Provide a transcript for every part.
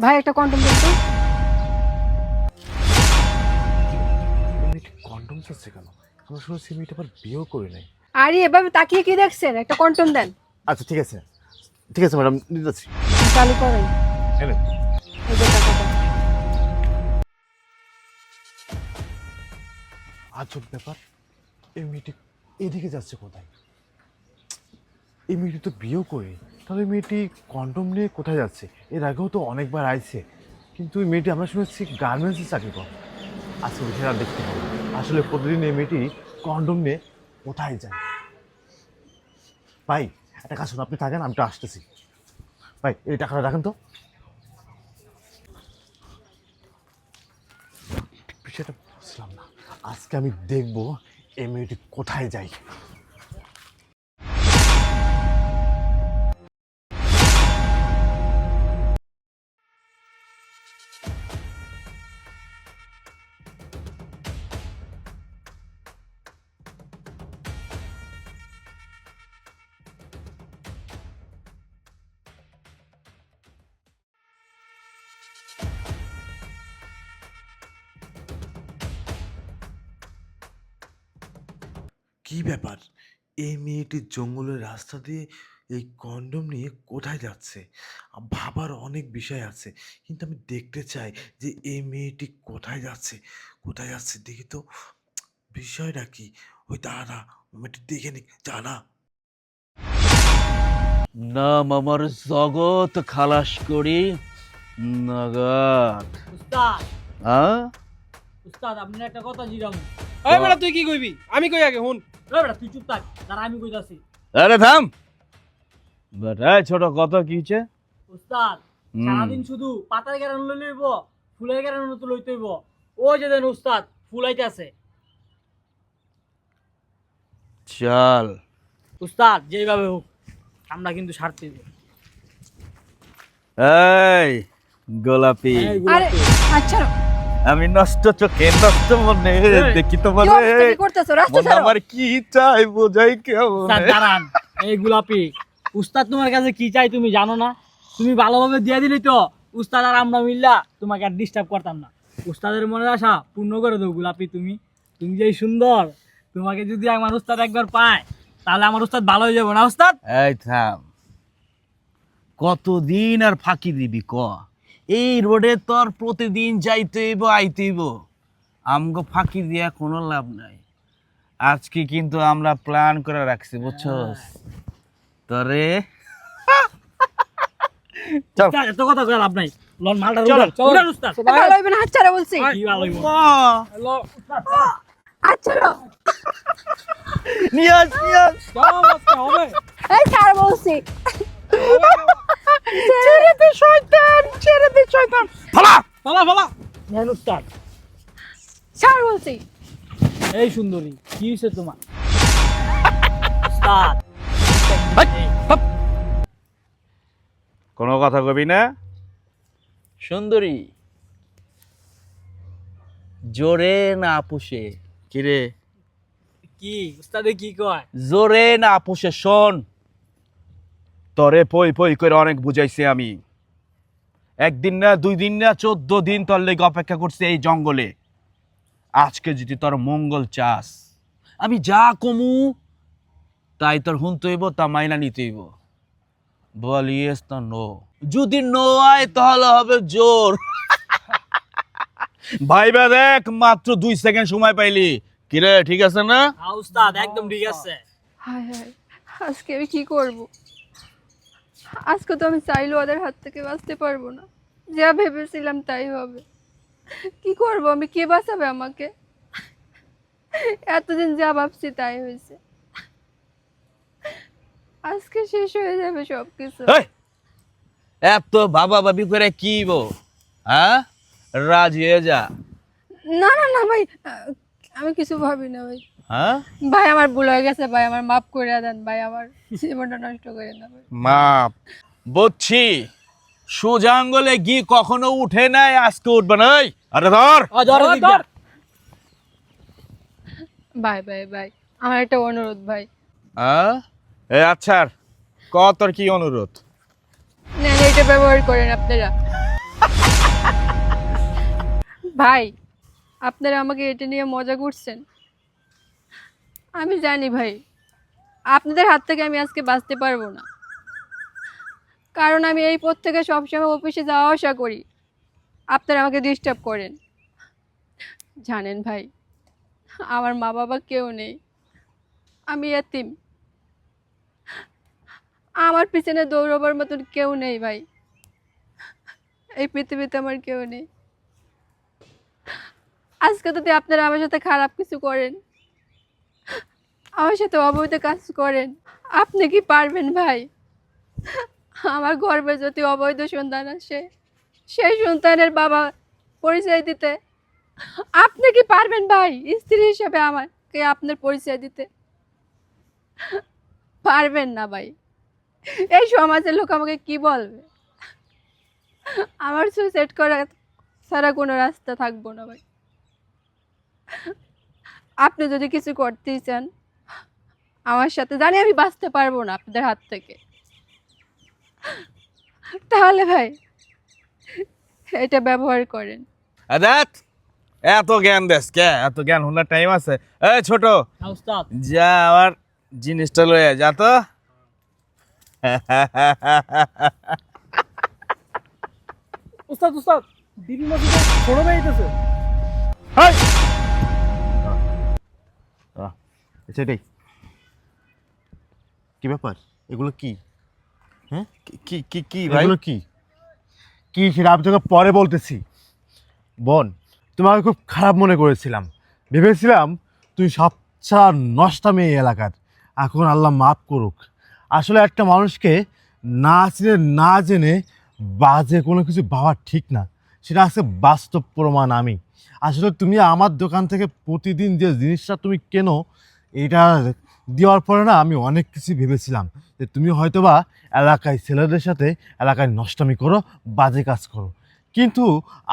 ভাই একটা কন্ডম দেন তো। কন্ডম চাচ্ছে কেন? আমরা শুনেছি মেয়েটা আবার বিয়েও করে নাই। আরে এভাবে তাকিয়ে কি দেখছেন, একটা কন্ডম দেন। আচ্ছা ঠিক আছে, ঠিক আছে ম্যাডাম, নিতে যাচ্ছি। চালু করেন। এনে এই যে টাকাটা। আজব ব্যাপার, এই মেয়েটি এদিকে যাচ্ছে কোথায়? এই মেয়েটি তো বিয়েও করে, তাহলে মেয়েটি কন্ডম নিয়ে কোথায় যাচ্ছে? এর আগেও তো অনেকবার আইছে, কিন্তু এই মেয়েটি আমরা শুনেছি গার্মেন্টসে চাকরি করে। আজকে উঠে আর দেখতে হবে আসলে প্রতিদিন এই মেয়েটি কন্ডম নিয়ে কোথায় যায়। ভাই একটা কাজ শুনুন, আপনি থাকেন, আমি তো আসতেছি। ভাই এই টাকাটা রাখেন তো। বিষয়টা বুঝলাম না, আজকে আমি দেখবো এই মেয়েটি কোথায় যায়। কি ব্যাপার, এই মেয়েটি জঙ্গলের রাস্তা দিয়ে এই কন্ডম নিয়ে কোথায় যাচ্ছে? ভাবার অনেক বিষয় আছে, কিন্তু আমি দেখতে চাই যে এই মেয়েটি কোথায় যাচ্ছে। কোথায় যাচ্ছে দেখি তো, বিষয়টা কি? ওই দাঁড়া, মেয়েটি দেখে নি, জানা। নাম আমার জগৎ খালাস করি নাগাদ। উস্তাদ হ্যাঁ উস্তাদ আপনি একটা কথা জিগাম। এই বেটা তুই কি কইবি? আমি কই আগে হুন। ওই বেটা তুই চুপ থাক, দাঁড়া আমি কইতাছি। আরে থাম বেটা, ছোট কত কি হচ্ছে? উস্তাদ সারাদিন শুধু পাতার গ্যারান লই লইব, ফুলের গ্যারান তো লইতে হইব। ও যে দেন উস্তাদ ফুলাইতেছে। চল উস্তাদ যেভাবে হোক আমরা কিন্তু ছাড়তে হইব। এই গোলাপি, এই আরে গোলাপি। আচ্ছা আমি নষ্ট চোখে নষ্ট মনে দেখি তোমার কি অবস্থা, কি করতেছো? রাস্তা মন ছাড়ো। আমার কি চাই বোঝাই কেমন। উস্তাদ দাঁড়ান, এই গোলাপি উস্তাদ তোমার কাছে কি চাই তুমি জানো না? তুমি ভালোভাবে দিয়ে দিলি তো উস্তাদ আর আমরা মিল্লা তোমাকে আর ডিস্টার্ব করতাম না। উস্তাদের মনের আশা পূর্ণ করে দাও গোলাপি। তুমি তুমি যেই সুন্দর, তোমাকে যদি আমার উস্তাদ একবার পায় তাহলে আমার উস্তাদ ভালো হয়ে যাবো না উস্তাদ? এই থাম, কতদিন আর ফাঁকি দিবি ক? এই রোডে তোর প্রতিদিন যাইতে হইব আইতে হইব, আমগো ফাঁকি দিয়া কোনো লাভ নাই। আজকে কিন্তু আমরা প্ল্যান করে রাখছি বুঝছস তরে। চল উস্তাদ, এত কথা কয়ে লাভ নাই। লন মালটা চলো, উড়ান, উড়ান উস্তাদ। ভালো হইবে না, হাত ছাড়া বলছি। কি ভালো হইবো? হ্যালো হাত ছাড়ো। নিয়ে আস, নিয়ে আস। যাও আজকে হবে। এই ছাড় বলছি। ছেড়ে দে শয়তান, ছেড়ে দে শয়তান। ফালা ফালা ফালা। নেন উস্তাদ। ছাড় বলছি। এই সুন্দরী কি হইছে তোমার? উস্তাদ কোনো কথা কবি না সুন্দরী? জোরে না আপুষে? কিরে কি উস্তাদে কি কয়? জোরে না আপুষে? শোন, তরে পই পই করে অনেক বুঝাইছি আমি। একদিন না, 2 দিন না, 14 দিন তোর লেগে অপেক্ষা করছে এই জঙ্গলে। আজকে যদি তোর মঙ্গল চাস, আমি যা কমু তাই তোর হুনতে হইব, তা মাইনা নিতে হইব। বল ইয়েস না নো। যদি নো হয় তাহলে হবে জোর। ভাইবা দেখ, মাত্র 2 সেকেন্ড সময় পাইলি। কিরে ঠিক আছে না? হ্যাঁ উস্তাদ একদম ঠিক আছে। হায় হায়, আজকে আমি কি করব? আজকে তো আমি চাইলেও ওদের হাত থেকে বাঁচতে পারবো না। যা ভেবেছিলাম তাই হবে। কি করব আমি, কে বাঁচাবে আমাকে? এতদিন যা ভাবছি তাই হয়েছে। আজকে শেষ হয়ে যাবে সবকিছু। এই, এত বাবা বাবি করে কি বো? হ্যাঁ, রাজি হয়ে যা। না না না ভাই, আমি কিছু ভাবি না ভাই। হ্যাঁ, ভাই আমার ভুল হয়ে গেছে ভাই, আমার মাফ করে দেন ভাই, আমার জীবনটা নষ্ট করে না ভাই। মাপ বুঝছি। সোজা আঙ্গলে গি কখনো উঠে নাই, আজকে উঠবে না। এই, আরে ধর। ধর। ভাই ভাই ভাই, আমার একটা অনুরোধ ভাই। হ্যাঁ, এই আচ্ছা, ক তোর কি অনুরোধ? নেন, এটা ব্যবহার করেন আপনারা। ভাই, আপনারা আমাকে এটা নিয়ে মজা করছেন। আমি জানি ভাই, আপনাদের হাত থেকে আমি আজকে বাঁচতে পারবো না, কারণ আমি এই পথ থেকে সবসময় অফিসে যাওয়া আসা করি। আপনারা আমাকে ডিস্টার্ব করেন। জানেন ভাই, আমার মা বাবা কেউ নেই, আমি এতিম। আমার পিছনে দৌড়াবার মতন কেউ নেই ভাই, এই পৃথিবীতে আমার কেউ নেই। আজকে যদি আপনারা আমার সাথে খারাপ কিছু করেন, আমার সাথে অবৈধ কাজ করেন, আপনি কি পারবেন ভাই আমার গর্ভে যদি অবৈধ সন্তান আসে, সেই সন্তানের বাবা পরিচয় দিতে? আপনি কি পারবেন ভাই স্ত্রী হিসেবে আমাকে আপনার পরিচয় দিতে? পারবেন না ভাই। এই সমাজের লোক আমাকে কি বলবে? আমার সুইসাইড করা ছাড়া কোনো রাস্তা থাকবো না ভাই। আপনি যদি কিছু করতেই চান আমার সাথে, জানি আমি বাঁচতে পারবো না আপনাদের হাত থেকে, তাহলে ভাই এটা ব্যবহার করেন। দেখ, এত জ্ঞান দেশ কে? এত জ্ঞান হওয়ার টাইম আছে? এই ছোট, হ্যাঁ উস্তাদ। যা আমার জিনিসটা লয়ে যা তো। উস্তাদ উস্তাদ দিদি মসজিদে ছোট মেয়ে আইতেছে। হাই! সেটাই। কি ব্যাপার? এগুলো কি? হ্যাঁ, কি কি কি ভাই? এগুলো কি? কি সেটা আমি তোকে পরে বলতেছি। বোন, তোমাকে খুব খারাপ মনে করেছিলাম, ভেবেছিলাম তুই সবচেয়ে নষ্টা মেয়ে এলাকার। এখন আল্লাহ মাফ করুক। আসলে একটা মানুষকে না চিনে না জেনে বাজে কোনো কিছু ভাবা ঠিক না, সেটা আছে বাস্তব প্রমাণ। আমি আসলে তুমি আমার দোকান থেকে প্রতিদিন যে জিনিসটা তুমি কেনো, এটা দেওয়ার পরে না আমি অনেক কিছু ভেবেছিলাম যে তুমি হয়তোবা এলাকায় ছেলেদের সাথে এলাকায় নষ্টামি করো, বাজে কাজ করো। কিন্তু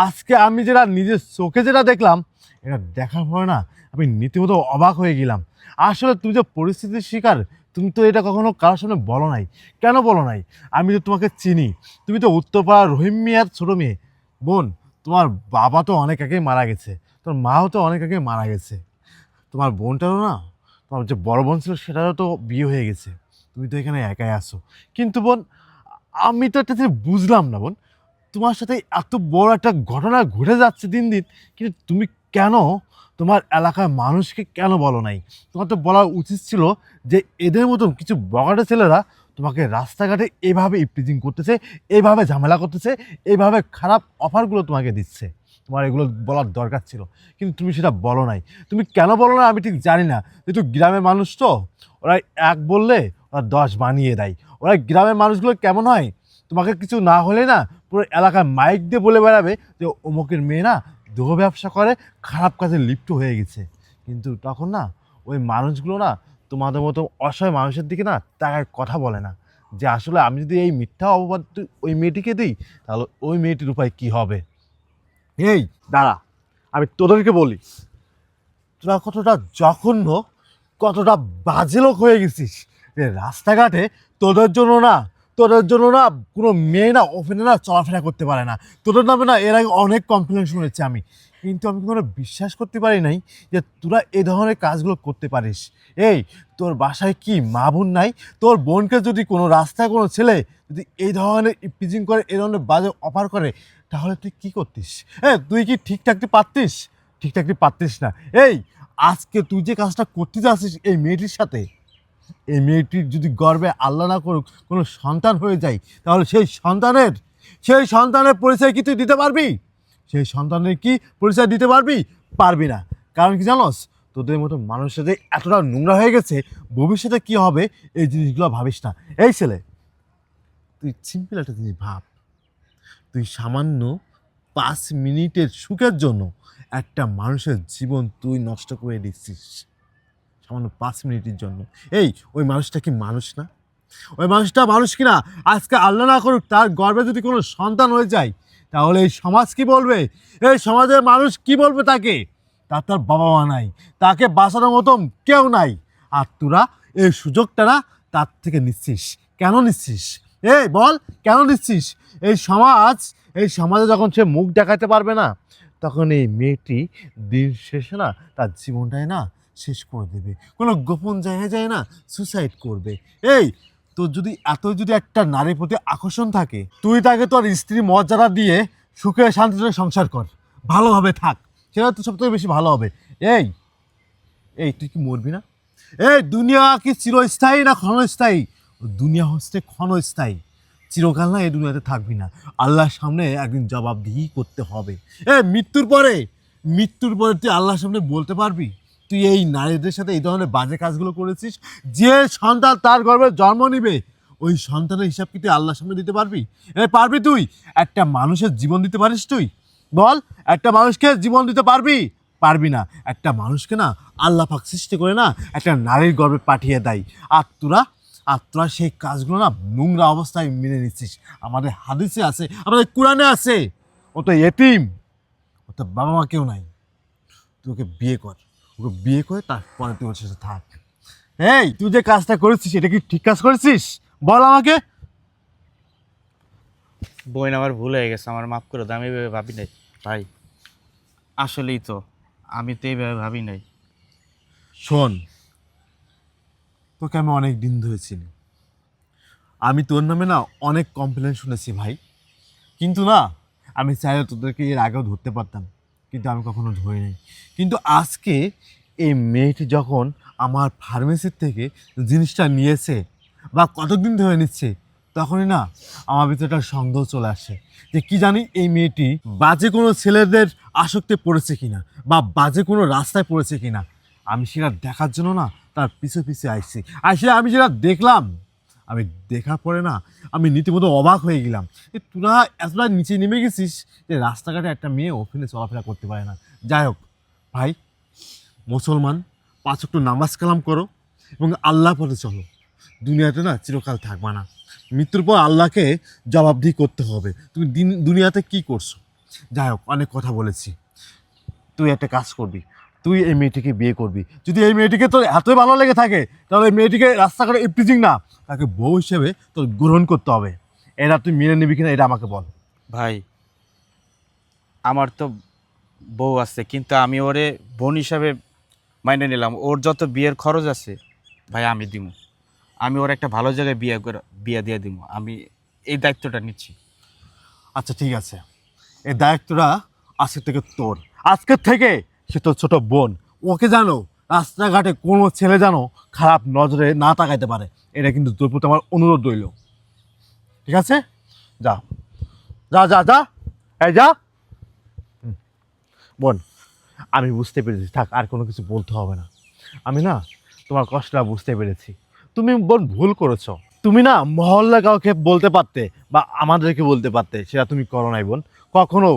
আজকে আমি যেটা নিজের চোখে যেটা দেখলাম, এটা দেখার পরে না আমি রীতিমতো অবাক হয়ে গেলাম। আসলে তুমি যে পরিস্থিতির শিকার, তুমি তো এটা কখনো কারোর সামনে বলো নাই। কেন বলো নাই? আমি তো তোমাকে চিনি, তুমি তো উত্তরপাড়ার রহিম মিয়ার ছোটো মেয়ে। বোন, তোমার বাবা তো অনেক আগেই মারা গেছে, তোর মাও তো অনেক আগে মারা গেছে। তোমার বোনটারও না, তোমার যে বড় বোন ছিল সেটারও তো বিয়ে হয়ে গেছে। তুমি তো এখানে একাই আসো। কিন্তু বোন, আমি তো একটা জিনিস বুঝলাম না বোন, তোমার সাথে এত বড় একটা ঘটনা ঘটে যাচ্ছে দিন দিন, কিন্তু তুমি কেন তোমার এলাকার মানুষকে কেন বলো নাই? তোমার তো বলা উচিত ছিল যে এদের মতন কিছু বগাটে ছেলেরা তোমাকে রাস্তাঘাটে এভাবে ইপটিজিং করতেছে, এইভাবে ঝামেলা করতেছে, এইভাবে খারাপ অফারগুলো তোমাকে দিচ্ছে। তোমার এগুলো বলার দরকার ছিল, কিন্তু তুমি সেটা বলো নাই। তুমি কেন বলো না আমি ঠিক জানি না। যেহেতু গ্রামের মানুষ তো, ওরা এক বললে ওরা 10 বানিয়ে দেয়। ওরা গ্রামের মানুষগুলো কেমন হয়, তোমাকে কিছু না হলে না পুরো এলাকায় মাইক দিয়ে বলে বেড়াবে যে অমুকের মেয়ে না দেহ ব্যবসা করে, খারাপ কাজে লিপ্ত হয়ে গেছে। কিন্তু তখন না ওই মানুষগুলো না তোমাদের মতো অসহায় মানুষের দিকে না তাকায় কথা বলে না, যে আসলে আমি যদি এই মিথ্যা অপবাদ ওই মেয়েটিকে দিই, তাহলে ওই মেয়েটির উপায় কী হবে। এই দাঁড়া, আমি তোদেরকে বলি, তোরা কতটা জঘন্য, কতটা বাজে লোক হয়ে গেছিস যে রাস্তাঘাটে তোদের জন্য না কোনো মেয়ে না ওখানে না চলাফেরা করতে পারে না। তোদের নামে না এর আগে অনেক কমপ্লেন শুনেছি আমি, কিন্তু আমি কোনো বিশ্বাস করতে পারি নাই যে তোরা এই ধরনের কাজগুলো করতে পারিস। এই, তোর বাসায় কি মা বোন নাই? তোর বোনকে যদি কোনো রাস্তায় কোনো ছেলে যদি এই ধরনের ইপিজিং করে, এই ধরনের বাজে অফার করে, তাহলে তুই কী করতিস? তুই কি ঠিকঠাকটি পারতিস? ঠিকঠাকটি পারতিস না। এই, আজকে তুই যে কাজটা করতে যাচ্ছিস এই মেয়েটির সাথে, এই মেয়েটির যদি গর্বে আল্লাহ না করুক কোনো সন্তান হয়ে যায়, তাহলে সেই সন্তানের পরিচয় কি তুই দিতে পারবি? সেই সন্তানের কি পরিচয় দিতে পারবি? পারবি না। কারণ কি জানোস, তোদের মতো মানুষের যে এতটা নোংরা হয়ে গেছে, ভবিষ্যতে কি হবে এই জিনিসগুলো ভাবিস না। এই ছেলে, তুই সিম্পল একটা জিনিস ভাব, তুই সামান্য 5 মিনিটের সুখের জন্য একটা মানুষের জীবন তুই নষ্ট করে দিচ্ছিস, সামান্য 5 মিনিটের জন্য। এই, ওই মানুষটা কি মানুষ না? ওই মানুষটা মানুষ কিনা? আজকে আল্লাহ না করুক তার গর্ভে যদি কোনো সন্তান হয়ে যায়, তাহলে এই সমাজ কি বলবে? এই সমাজের মানুষ কি বলবে তাকে? তার বাবা মা নাই, তাকে বাঁচানোর মতন কেউ নাই, আর তোরা এই সুযোগটা না তার থেকে নিচ্ছিস। কেন নিচ্ছিস? এই বল কেন দিচ্ছিস? এই সমাজে যখন সে মুখ দেখাতে পারবে না, তখন এই মেয়েটি দিন শেষে না তার জীবনটাই না শেষ করে দেবে, কোনো গোপন জায়গায় যায় না সুসাইড করবে। এই তোর যদি একটা নারীর প্রতি আকর্ষণ থাকে, তুই তাকে তোর স্ত্রীর মর্যাদা দিয়ে সুখে শান্তিতে সংসার কর, ভালোভাবে থাক, সেটা তো সবথেকে বেশি ভালো হবে। এই এই তুই কি মরবি না? এই দুনিয়া কি চিরস্থায়ী না ক্ষণস্থায়ী? দুনিয়া হচ্ছে ক্ষণস্থায়ী, চিরকাল না এই দুনিয়াতে থাকবি না, আল্লাহর সামনে একদিন জবাবদিহি করতে হবে। মৃত্যুর পরে তুই আল্লাহর সামনে বলতে পারবি তুই এই নারীদের সাথে এই ধরনের বাজে কাজগুলো করেছিস? যে সন্তান তার গর্ভে জন্ম নিবে, ওই সন্তানের হিসাব কি তুই আল্লাহর সামনে দিতে পারবি? পারবি তুই? একটা মানুষের জীবন দিতে পারিস তুই? বল, একটা মানুষকে জীবন দিতে পারবি? পারবি না। একটা মানুষকে না আল্লাহ পাক সৃষ্টি করে না একটা নারীর গর্ভে পাঠিয়ে দেয়, আর তোরা সেই কাজগুলো না নোংরা অবস্থায় মেনে নিচ্ছিস। আমাদের হাদিসে আছে, আমাদের কোরআনে আছে, ও তো এতিম, ও তো বাবা মা কেউ নাই। তুই ওকে বিয়ে করে তারপরে তুই ওর সাথে থাক। এই তুই যে কাজটা করেছিস এটা কি ঠিক কাজ করেছিস? বল আমাকে। বোন আমার ভুল হয়ে গেছে, আমার মাফ করে দাও, আমি এইভাবে ভাবি নাই ভাই। আসলেই তো আমি তো এইভাবে ভাবি নাই। শোন, তোকে আমি অনেক দিন ধরে চিনি, আমি তোর নামে না অনেক কমপ্লেন শুনেছি ভাই, কিন্তু না আমি চাইলে তোদেরকে এর আগেও ধরতে পারতাম, কিন্তু আমি কখনো ধরি নাই। কিন্তু আজকে এই মেয়েটি যখন আমার ফার্মেসির থেকে জিনিসটা নিয়েছে বা কতদিন ধরে নিচ্ছে, তখনই না আমার ভিতরে একটা সন্দেহ চলে আসে যে কি জানি এই মেয়েটি বাজে কোনো ছেলেদের আসক্তি পড়েছে কিনা বা বাজে কোনো রাস্তায় পড়েছে কিনা। আমি সেটা দেখার জন্য না তার পিছু পিছু আসছি, আসলে আমি যেটা দেখলাম, আমি দেখার পরে না আমি রীতিমতো অবাক হয়ে গেলাম। তোরা এতটা নিচে নেমে গেছিস যে রাস্তাঘাটে একটা মেয়ে ওখানে চলাফেরা করতে পারে না। যাই হোক ভাই, মুসলমান, 5 ওয়াক্ত নামাজ কালাম করো এবং আল্লাহ পথে চলো। দুনিয়াতে না চিরকাল থাকবে না, মৃত্যুর পর আল্লাহকে জবাবদিহি করতে হবে তুমি দুনিয়াতে কি করছো। যাই হোক, অনেক কথা বলেছি, তুই একটা কাজ করবি, তুই এই মেয়েটিকে বিয়ে করবি। যদি এই মেয়েটিকে তোর এতই ভালো লেগে থাকে, তাহলে এই মেয়েটিকে রাস্তাঘাটে ইফটিজিং না, তাকে বউ হিসেবে তোর গ্রহণ করতে হবে। এটা তুই মেনে নিবি কিনা এটা আমাকে বল। ভাই আমার তো বউ আছে, কিন্তু আমি ওরে বোন হিসাবে মাইনে নিলাম। ওর যত বিয়ের খরচ আছে ভাই আমি দিব, আমি ওর একটা ভালো জায়গায় বিয়ে দিয়ে দিব, আমি এই দায়িত্বটা নিচ্ছি। আচ্ছা ঠিক আছে, এই দায়িত্বটা আজকের থেকে সে তোর ছোট বোন। ওকে জানো রাস্তাঘাটে কোনো ছেলে যেন খারাপ নজরে না তাকাইতে পারে, এটা কিন্তু তোর প্রতি আমার অনুরোধ রইল। ঠিক আছে, যা যা যা যা, এই যা। বোন, আমি বুঝতে পেরেছি, থাক আর কোনো কিছু বলতে হবে না। আমি না তোমার কষ্টটা বুঝতে পেরেছি। তুমি বোন ভুল করেছো, তুমি না মহল্লা কাউকে বলতে পারতে বা আমাদেরকে বলতে পারতে, সেটা তুমি করো নাই বোন। কখনো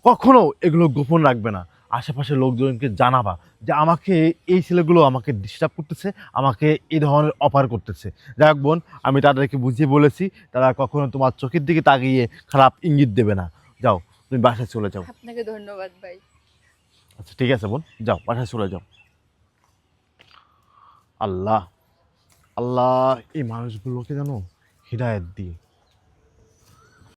কখনো এগুলো গোপন রাখবে না, আশেপাশের লোকজনকে জানাবা যে আমাকে এই ছেলেগুলো আমাকে ডিস্টার্ব করতেছে, আমাকে এই ধরনের অফার করতেছে। যাই হোক বোন, আমি তাদেরকে বুঝিয়ে বলেছি, তারা কখনো তোমার চোখের দিকে তাকিয়ে খারাপ ইঙ্গিত দেবে না। যাও, তুমি বাসায় চলে যাও। আপনাকে ধন্যবাদ ভাই। আচ্ছা ঠিক আছে বোন, যাও বাসায় চলে যাও। আল্লাহ আল্লাহ, এই মানুষগুলোকে যেন হিদায়াত দিয়ে